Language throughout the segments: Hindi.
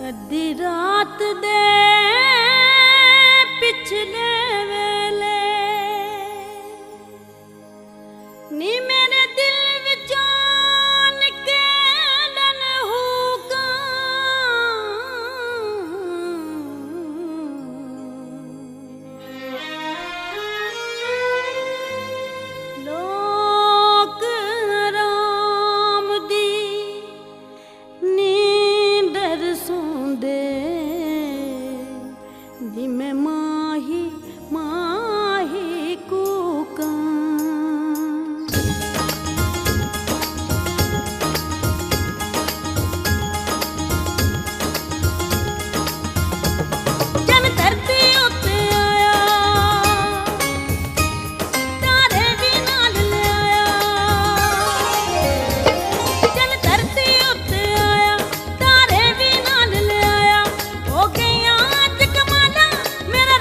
अद्धी रात दे पिछले वेले नी मेरे दिल विचों निकलन हुक्म लोक राम दी नींदर सोंदे दी मैं माही माही कूकां जन धरती उत्ते आया तारे भी नाल ले आया जन धरती उत्ते आया तारे भी नाल ले आया हो गईयां अज कमाला मेरा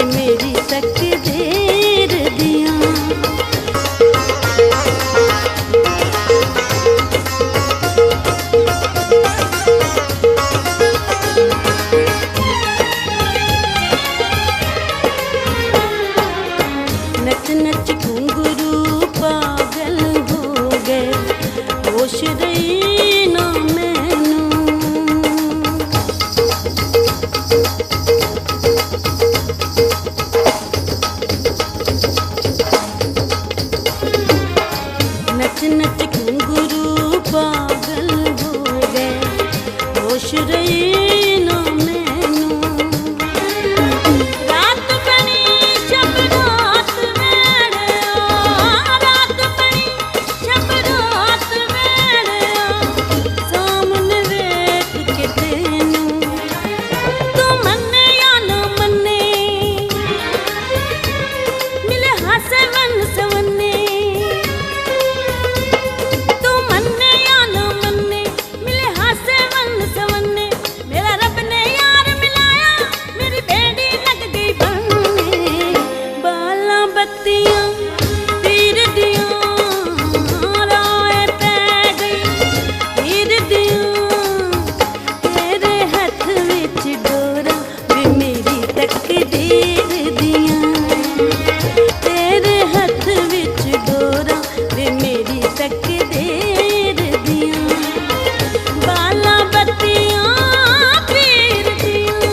वे मेरी तकदीर दियां। नच नच घुंघरू पागल हो गए, होश रही ना मैनू। नच नच घुंघरू पागल हो गए, होश रही ना मैनू। रात बनी जब रात वेड़िया, रात बनी जब रात वेड़िया, सामने वेख के तेनू तू मन्ने या ना मन्ने, मिले हासे वन सवन्ने। तू मन्ने या ना मन्ने, मिले हासे वन सवन्ने। मेरा रब ने यार मिलाया, मेरी बेड़ी लग गई बनने। बाला बत्तियां तीर दियां राय पै गई, तीर दियां तेरे हथ विच डोरा, वे मेरी तकदीर दियां। तेरे हथ विच डोरा, वे मेरी तकदीर दियां। बाला बत्तियां तीर दियां।